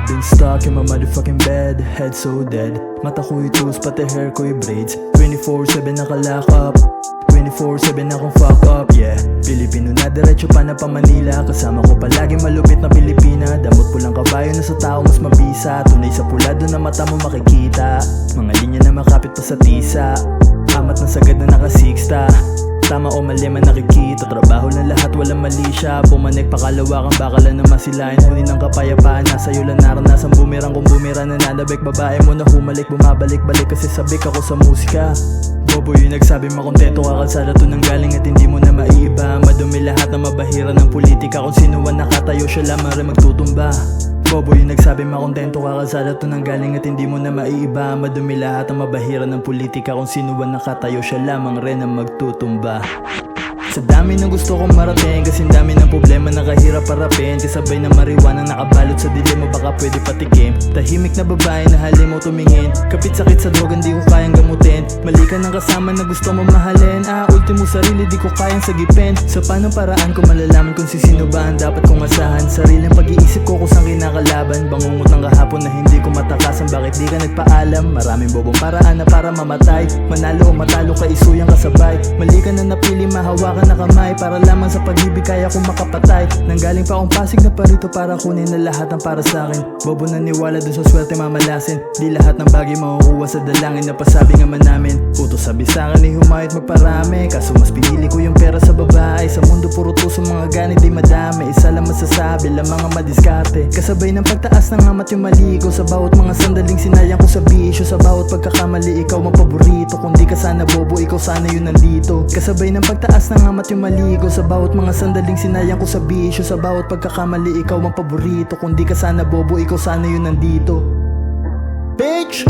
I've been stuck in my motherfucking bed, head so dead. Mata ko'y tools, pati hair ko'y braids. 24/7 nakalock up, 24/7 akong fuck up, yeah. Pilipino na diretso pa na pa Manila. Kasama ko palagi malupit na Pilipina. Damot pulang kabayo na sa tao mas mabisa. Tunay sa pula doon na mata mo makikita. Mga linya na makapit pa sa tisa. Amat na sagad na nakasiksta. Tama o mali man nakikita. Trabaho ng lahat walang mali siya. Pumanik pakalawakan bakalan na masilayan. Huni ng kapayapaan nasa'yo lang naranasan. Bumirang kung bumira nananabik. Babae mo na humalik bumabalik-balik. Kasi sabik ako sa musika. Bobo yung nagsabi makontento ka kalsada to nang galing at hindi mo na maiiba. Madumi lahat na mabahira ng politika. Kung sino man nakatayo siya lamang rin magtutumba. Bobo yung nagsabi makontento ka kalsada to nang galing at hindi mo na maiiba. Madumi lahat ang mabahira ng politika. Kung sino man nakatayo siya lamang rin ang magtutumba. Sa dami ng gusto kong marating, kasing dami ng problema na kahirap harapin. Kasabay ng marijuana nakabalot sa dilim mo baka pwede patikim. Tahimik na babae na hali mo tumingin. Kapit sakit sa droga hindi ko kayang gamutin. Mali ka ng kasama na gusto mo mahalin. Ultimo sarili di ko kayang sagipin. Sa panong paraan ko malalaman kung sino ba ang dapat kong asahan. Sariling pag-iisip ko kung saan kinakalaban. Bangungot ng kahapon na hindi ko matakasan. Bakit di ka nagpaalam? Maraming bobong paraan na para mamatay. Manalo o matalo ka isuyang kasabay. Mali ka na napili mahawakan na kamay. Para lamang sa pag-ibig kaya kong makapatay. Nanggaling pa akong Pasig na parito para kunin na lahat ang para sa akin. Bobo na niwala dun sa swerte mamalasin. Di lahat ng bagay makukuha sa dalangin na pasabi nga man namin. Utos sabi sa akin ni humayat magparami. Kaso mas pinili ko yung pera sa babae. Sa mundo puro tuso mga ganit di madami. Isa lang masasabi lang mga madiskarte. Kasabay ng pagtaas ng amat yung mali ko. Sa bawat mga sandaling sinayang ko sa bisyo. Sa bawat pagkakamali ikaw ang paborito. Kung di ka sana bobo ikaw sana yun nandito. Kasabay ng pagtaas ng amat yung mali ko. Sa bawat mga sandaling sinayang ko sa bisyo. Sa bawat pagkakamali ikaw ang paborito. Kung di ka sana bobo ikaw sana yun nandito. Bitch!